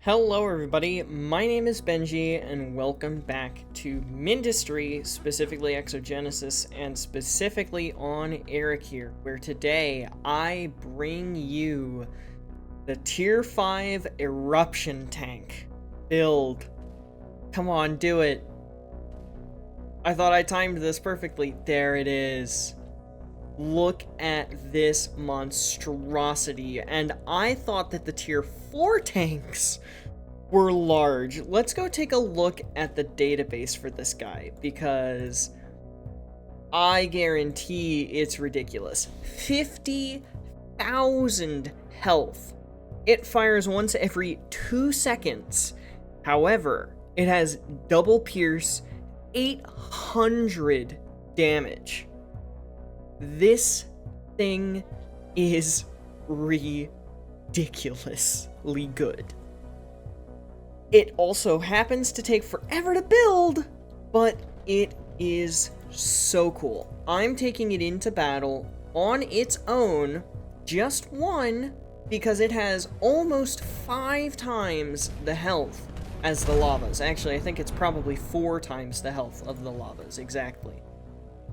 Hello everybody, my name is Benji, and welcome back to Mindustry, specifically Exogenesis, and specifically on Erekir, where today I bring you the Tier 5 Eruption tank build. Come on, do it. I thought I timed this perfectly. There it is. Look at this monstrosity, and I thought that the Tier 4 tanks were large. Let's go take a look at the database for this guy, because I guarantee it's ridiculous. 50,000 health. It fires once every 2 seconds. However, it has double pierce, 800 damage. This thing is ridiculously good. It also happens to take forever to build, but it is so cool. I'm taking it into battle on its own, just one, because it has almost 5 times the health as the lavas. Actually, I think it's probably 4 times the health of the lavas, exactly.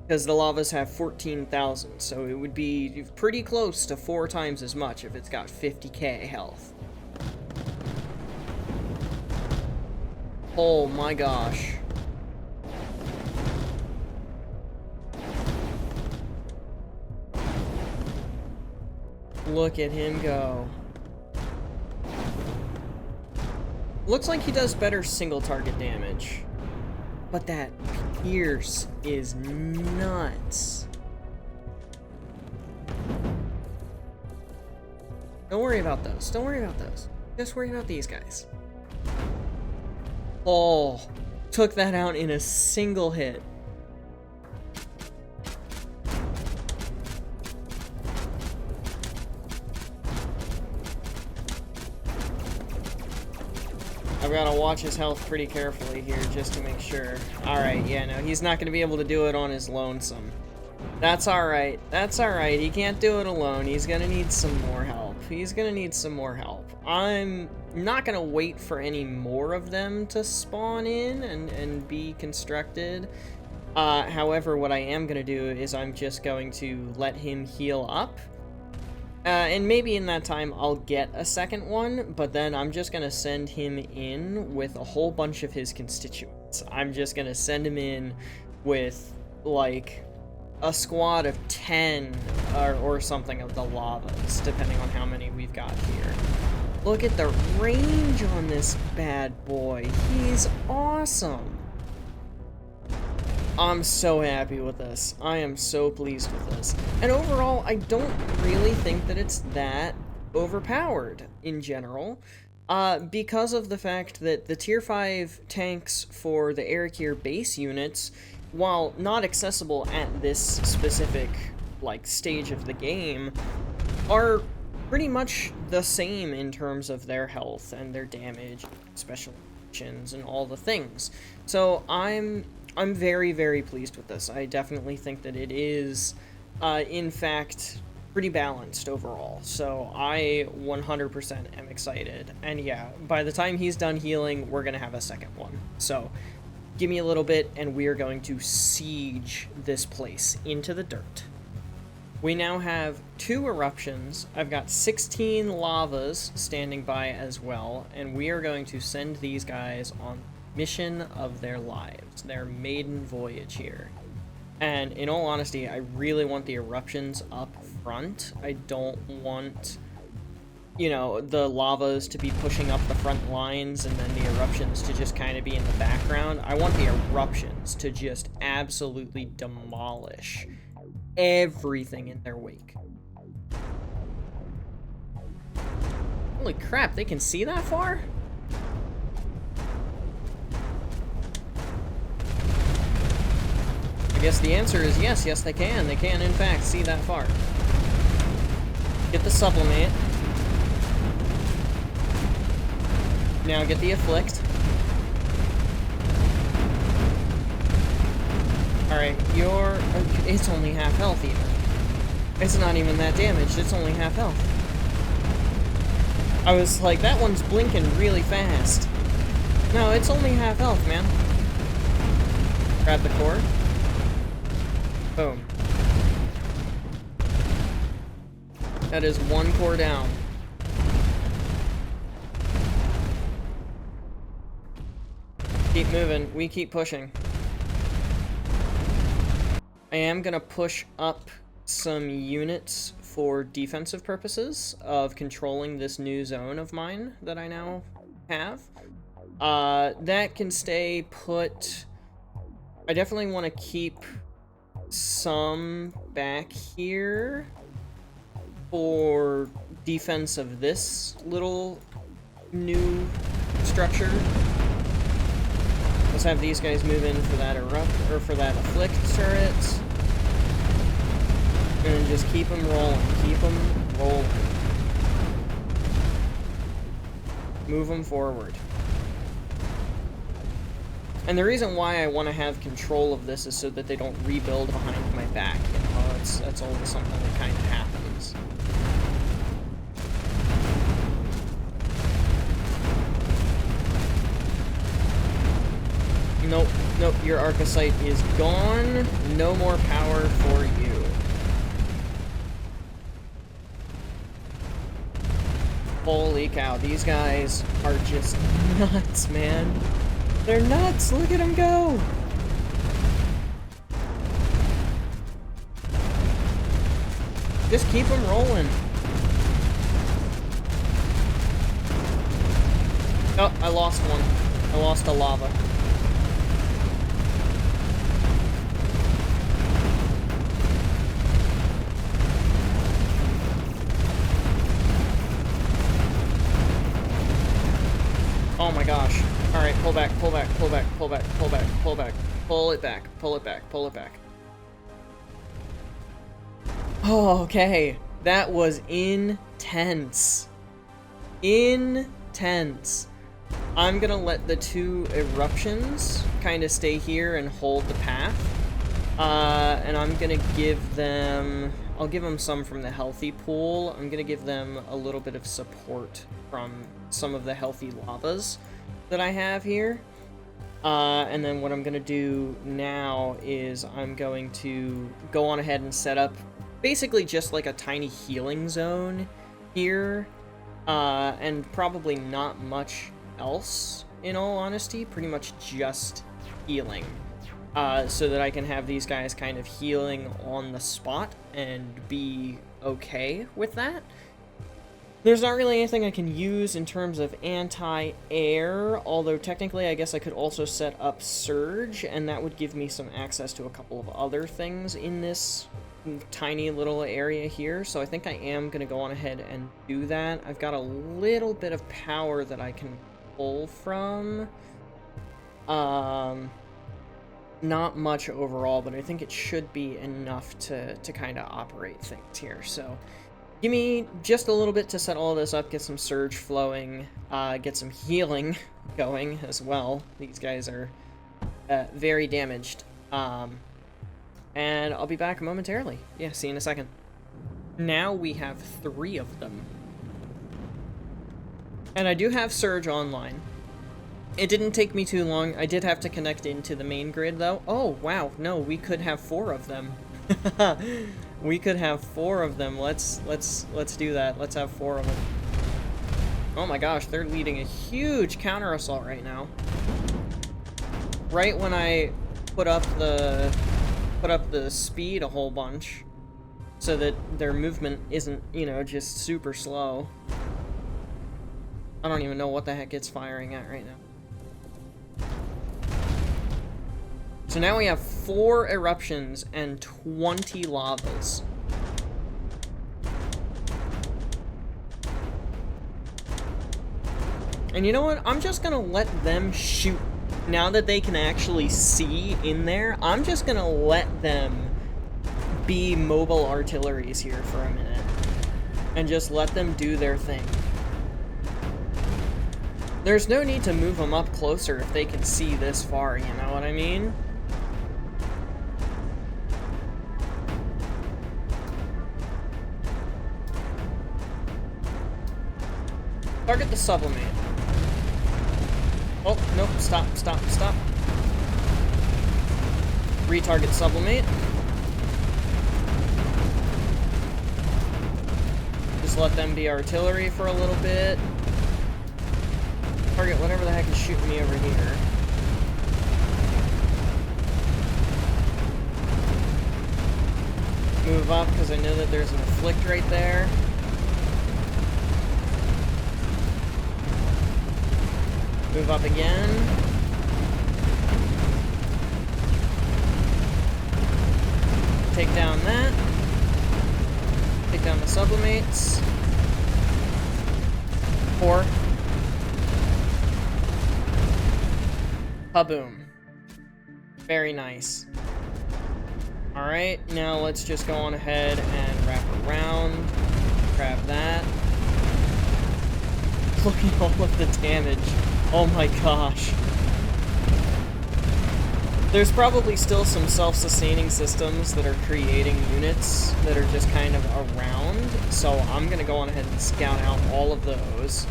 Because the lavas have 14,000, so it would be pretty close to 4 times as much if it's got 50k health. Oh my gosh. Look at him go. Looks like he does better single target damage. But that pierce is nuts. Don't worry about those. Don't worry about those. Just worry about these guys. Oh, took that out in a single hit. I've got to watch his health pretty carefully here just to make sure. Alright, yeah, no, he's not going to be able to do it on his lonesome. That's alright. That's alright. He can't do it alone. He's going to need some more help. He's going to need some more help. I'm not going to wait for any more of them to spawn in and be constructed. However, what I am going to do is I'm just going to let him heal up. And maybe in that time I'll get a second one, but then I'm just going to send him in with a whole bunch of his constituents. I'm just going to send him in with, like, a squad of 10 or something of the lavas, depending on how many we've got here. Look at the range on this bad boy. He's awesome. I'm so happy with this. I am so pleased with this. And overall, I don't really think that it's that overpowered in general, because of the fact that the Tier 5 tanks for the Erekir base units, while not accessible at this specific, like, stage of the game, are pretty much the same in terms of their health and their damage, special actions, and all the things. So I'm very, very pleased with this. I definitely think that it is, in fact, pretty balanced overall. So I 100% am excited. And yeah, by the time he's done healing, we're going to have a second one. So give me a little bit, and we are going to siege this place into the dirt. We now have 2 eruptions. I've got 16 lavas standing by as well, and we are going to send these guys on mission of their lives, their maiden voyage here. And in all honesty, I really want the eruptions up front. I don't want, you know, the lavas to be pushing up the front lines and then the eruptions to just kind of be in the background. I want the eruptions to just absolutely demolish everything in their wake. Holy crap, they can see that far? I guess the answer is yes, they can. They can, in fact, see that far. Get the supplement. Now get the afflict. Alright, it's only half health even. It's not even that damaged, it's only half health. I was like, that one's blinking really fast. No, it's only half health, man. Grab the core. Boom. That is one core down. Keep moving. We keep pushing. I am gonna push up some units for defensive purposes of controlling this new zone of mine that I now have. That can stay put. I definitely want to keep some back here for defense of this little new structure. Let's have these guys move in for that for that afflict turret. And then just keep them rolling. Keep them rolling. Move them forward. And the reason why I want to have control of this is so that they don't rebuild behind my back. You know, that's always something that kind of happens. Nope, nope, your Arcosite is gone. No more power for you. Holy cow, these guys are just nuts, man. They're nuts! Look at them go! Just keep them rolling. Oh, I lost one. I lost a lava. Oh my gosh. Alright, pull back, pull back, pull back, pull back, pull back, pull back. Pull it back, pull it back, pull it back. Oh, okay. That was intense. Intense. I'm gonna let the two eruptions kind of stay here and hold the path. And I'm gonna give them... I'll give them some from the healthy pool. I'm gonna give them a little bit of support from some of the healthy lavas that I have here. And then what I'm gonna do now is I'm going to go on ahead and set up basically just like a tiny healing zone here. And probably not much else, in all honesty. Pretty much just healing. So that I can have these guys kind of healing on the spot and be okay with that. There's not really anything I can use in terms of anti-air, although technically I guess I could also set up Surge, and that would give me some access to a couple of other things in this tiny little area here, so I think I am going to go on ahead and do that. I've got a little bit of power that I can pull from. Not much overall, but I think it should be enough to kind of operate things here. So give me just a little bit to set all this up, get some surge flowing, get some healing going as well. These guys are very damaged. And I'll be back momentarily. Yeah, see you in a second. Now we have 3 of them. And I do have Surge online. It didn't take me too long. I did have to connect into the main grid, though. Oh, wow. No, we could have 4 of them. We could have 4 of them. Let's do that. Let's have 4 of them. Oh my gosh, they're leading a huge counter assault right now. Right when I put up the speed a whole bunch, so that their movement isn't, you know, just super slow. I don't even know what the heck it's firing at right now. So now we have 4 eruptions and 20 lavas. And you know what? I'm just gonna let them shoot. Now that they can actually see in there, I'm just gonna let them be mobile artilleries here for a minute. And just let them do their thing. There's no need to move them up closer if they can see this far, you know what I mean? Target the sublimate. Oh, nope, stop. Retarget sublimate. Just let them be artillery for a little bit. Target whatever the heck is shooting me over here. Move up, because I know that there's an afflict right there. Move up again. Take down that. Take down the sublimates. 4. Kaboom. Very nice. Alright, now let's just go on ahead and wrap around. Grab that. Look at all of the damage. Oh my gosh. There's probably still some self-sustaining systems that are creating units that are just kind of around, so I'm gonna go on ahead and scout out all of those.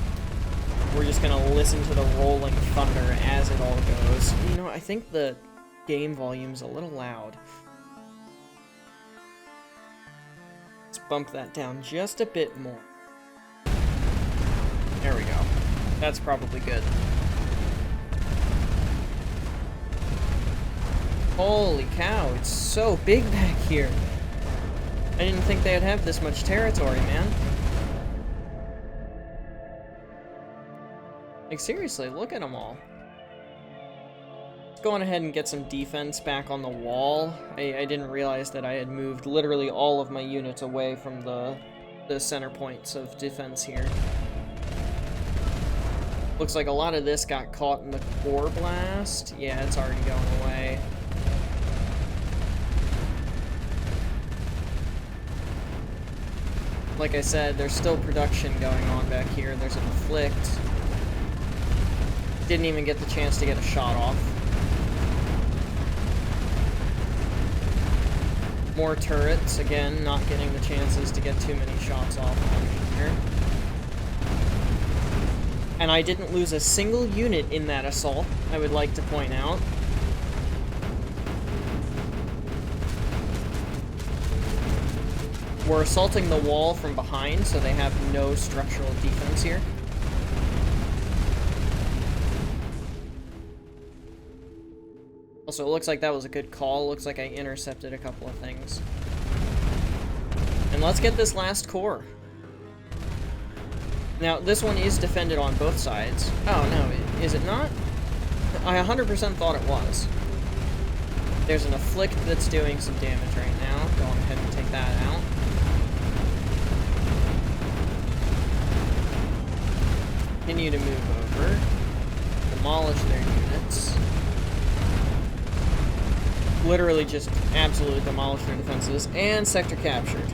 We're just gonna listen to the rolling thunder as it all goes. You know, I think the game volume's a little loud. Let's bump that down just a bit more. There we go. That's probably good. Holy cow, it's so big back here. I didn't think they'd have this much territory, man. Like, seriously, look at them all. Let's go on ahead and get some defense back on the wall. I didn't realize that I had moved literally all of my units away from the center points of defense here. Looks like a lot of this got caught in the core blast. Yeah, it's already going away. Like I said, there's still production going on back here. There's an afflict. Didn't even get the chance to get a shot off. More turrets, again, not getting the chances to get too many shots off on here. And I didn't lose a single unit in that assault, I would like to point out. We're assaulting the wall from behind, so they have no structural defense here. Also, it looks like that was a good call. Looks like I intercepted a couple of things. And let's get this last core. Now, this one is defended on both sides. Oh, no, is it not? I 100% thought it was. There's an afflict that's doing some damage right now. Go on ahead and take that out. Continue to move over. Demolish their units. Literally just absolutely demolish their defenses. And sector captured.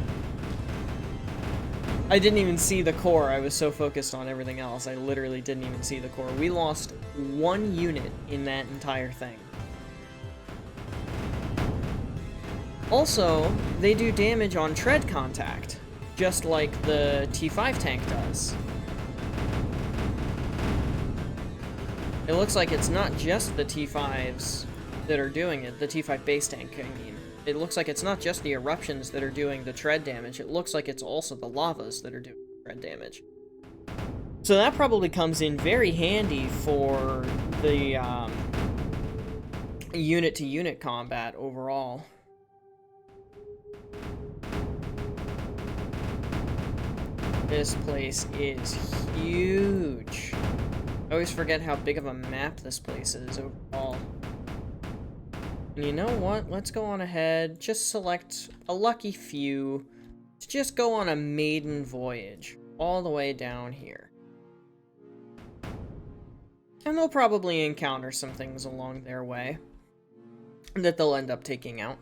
I didn't even see the core. I was so focused on everything else. I literally didn't even see the core. We lost 1 unit in that entire thing. Also, they do damage on tread contact, just like the T5 tank does. It looks like it's not just the T5s that are doing it, the T5 base tank, I mean. It looks like it's not just the eruptions that are doing the tread damage, it looks like it's also the lavas that are doing tread damage. So that probably comes in very handy for the unit-to-unit combat overall. This place is huge. I always forget how big of a map this place is overall. And you know what? Let's go on ahead, just select a lucky few to just go on a maiden voyage all the way down here. And they'll probably encounter some things along their way that they'll end up taking out.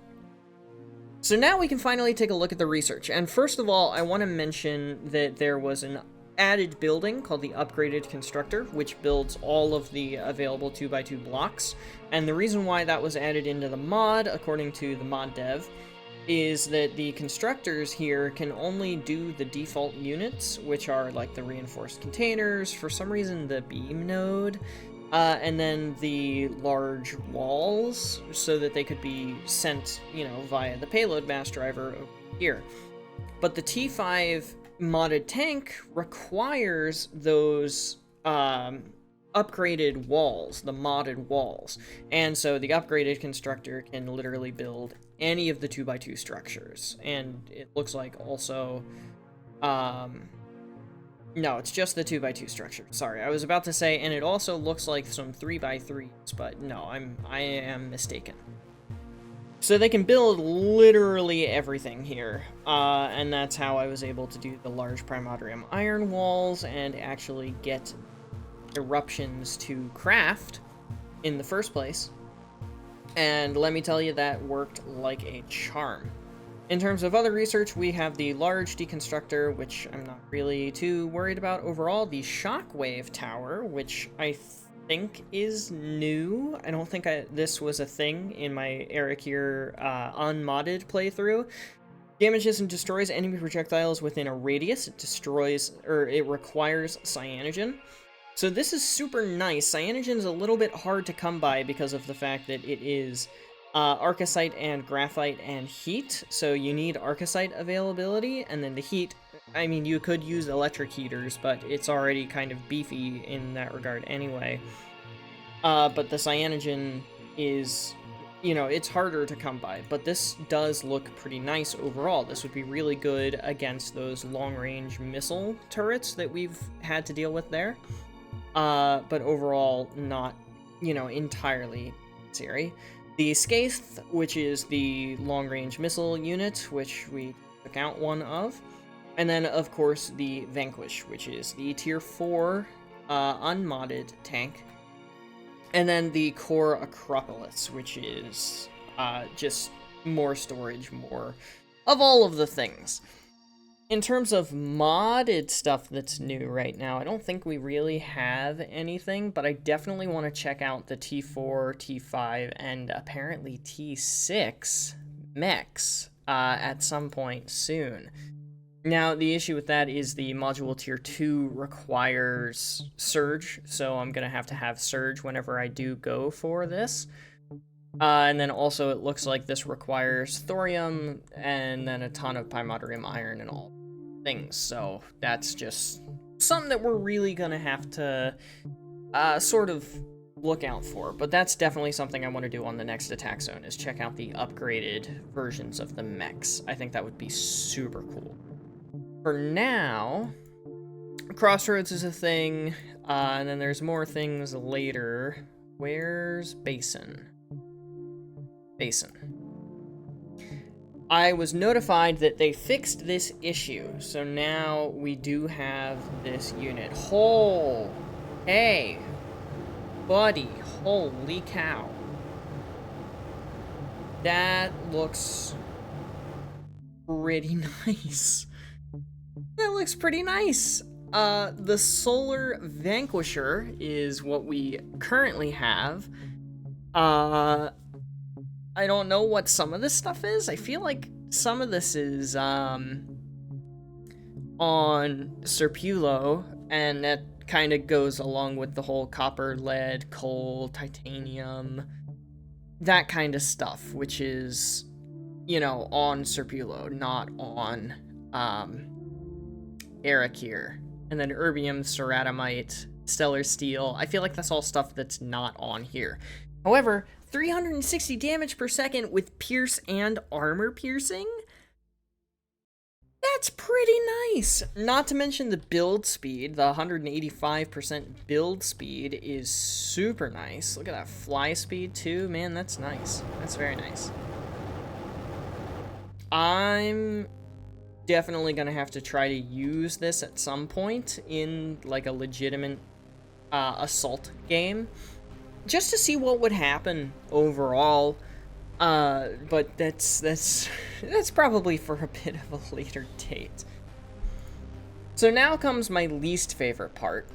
So now we can finally take a look at the research. And first of all, I want to mention that there was an added building called the Upgraded Constructor, which builds all of the available 2x2 blocks. And the reason why that was added into the mod, according to the mod dev, is that the constructors here can only do the default units, which are like the reinforced containers, for some reason the beam node, and then the large walls, so that they could be sent, you know, via the payload mass driver over here. But the T5 modded tank requires those upgraded walls, the modded walls. And so the upgraded constructor can literally build any of the 2x2 structures. And it looks like also... no, it's just the 2x2 structure. Sorry, I was about to say, and it also looks like some 3x3s, but no, I am mistaken. So they can build literally everything here, and that's how I was able to do the large Primordium iron walls and actually get eruptions to craft in the first place. And let me tell you, that worked like a charm. In terms of other research, we have the large deconstructor, which I'm not really too worried about overall. The shockwave tower, which I think is new. I don't think this was a thing in my Erekir unmodded playthrough. Damages and destroys enemy projectiles within a radius. It destroys, or it requires cyanogen. So this is super nice. Cyanogen is a little bit hard to come by because of the fact that it is arcosite and graphite and heat. So you need arcosite availability, and then the heat, I mean, you could use electric heaters, but it's already kind of beefy in that regard anyway. But the cyanogen is, you know, it's harder to come by, but this does look pretty nice overall. This would be really good against those long-range missile turrets that we've had to deal with there. But overall, not, you know, entirely necessary. The Scathe, which is the long-range missile unit, which we took out one of. And then, of course, the Vanquish, which is the Tier 4 unmodded tank. And then the Core Acropolis, which is just more storage, more of all of the things. In terms of modded stuff that's new right now, I don't think we really have anything, but I definitely want to check out the T4, T5, and apparently T6 mechs at some point soon. Now, the issue with that is the module tier 2 requires surge, so I'm going to have surge whenever I do go for this. And then also it looks like this requires thorium and then a ton of Primordium iron and all things, so that's just something that we're really going to have to sort of look out for. But that's definitely something I want to do on the next attack zone, is check out the upgraded versions of the mechs. I think that would be super cool. For now, Crossroads is a thing, and then there's more things later. Where's Basin? Basin. I was notified that they fixed this issue, so now we do have this unit. Oh, hey, buddy, holy cow. That looks pretty nice. That looks pretty nice. The Solar Vanquisher is what we currently have. I don't know what some of this stuff is. I feel like some of this is on Serpulo, and that kind of goes along with the whole copper, lead, coal, titanium, that kind of stuff, which is, you know, on Serpulo, not on Erekir. And then erbium, ceratomite, stellar steel. I feel like that's all stuff that's not on here. However, 360 damage per second with pierce and armor piercing? That's pretty nice! Not to mention the build speed. The 185% build speed is super nice. Look at that fly speed too. Man, that's nice. That's very nice. I'm definitely gonna have to try to use this at some point in like a legitimate assault game, just to see what would happen overall, but that's probably for a bit of a later date. So now comes my least favorite part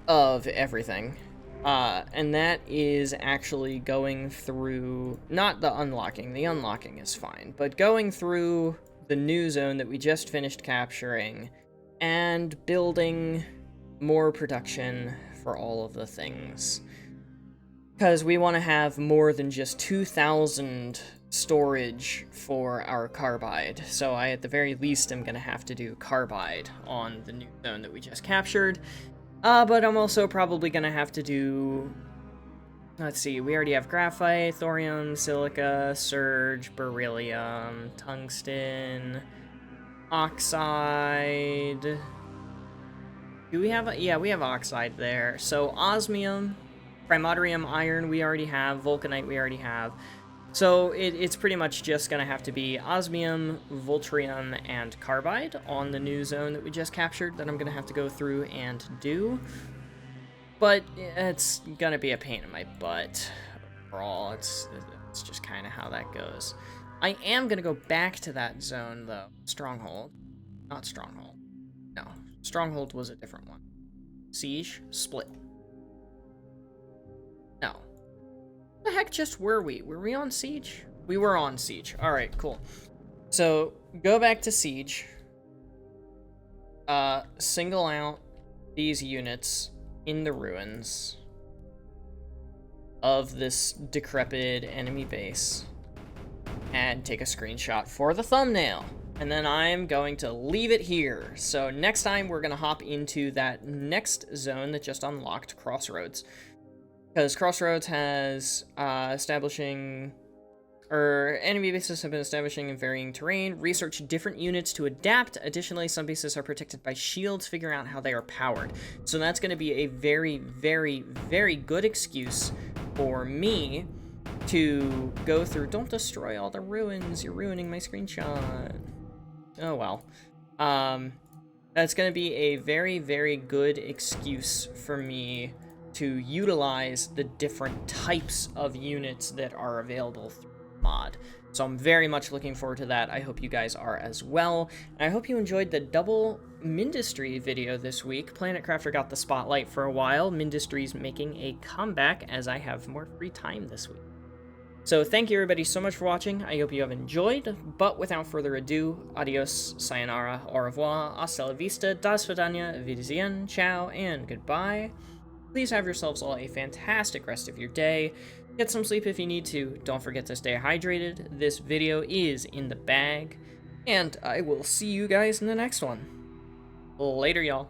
of everything, And that is actually going through, not the unlocking is fine, but going through the new zone that we just finished capturing and building more production for all of the things. Because we want to have more than just 2,000 storage for our carbide. So I, at the very least, am going to have to do carbide on the new zone that we just captured. But I'm also probably going to have to do... Let's see, we already have graphite, thorium, silica, surge, beryllium, tungsten, oxide... Do we have... Yeah, we have oxide there. So osmium, primordium, iron we already have, vulcanite we already have. So it's pretty much just going to have to be osmium, voltrium, and carbide on the new zone that we just captured that I'm going to have to go through and do. But it's going to be a pain in my butt overall. It's just kind of how that goes. I am going to go back to that zone, though. Stronghold. Not Stronghold. No. Stronghold was a different one. Siege. Split. No. The heck just were we? Were we on Siege? We were on Siege. Alright, cool. So, go back to Siege. Single out these units in the ruins of this decrepit enemy base. And take a screenshot for the thumbnail. And then I'm going to leave it here. So next time we're going to hop into that next zone that just unlocked, Crossroads. Because Crossroads has enemy bases have been establishing in varying terrain. Research different units to adapt. Additionally, some bases are protected by shields. Figure out how they are powered. So that's going to be a very, very, very good excuse for me to go through. Don't destroy all the ruins. You're ruining my screenshot. Oh well. That's going to be a very, very good excuse for me to utilize the different types of units that are available through the mod. So I'm very much looking forward to that. I hope you guys are as well. And I hope you enjoyed the double Mindustry video this week. Planet Crafter got the spotlight for a while. Mindustry's making a comeback as I have more free time this week. So thank you everybody so much for watching. I hope you have enjoyed, but without further ado, adios, sayonara, au revoir, hasta la vista, das vidania, wiedersehen, ciao, and goodbye. Please have yourselves all a fantastic rest of your day. Get some sleep if you need to. Don't forget to stay hydrated. This video is in the bag, and I will see you guys in the next one. Later, y'all.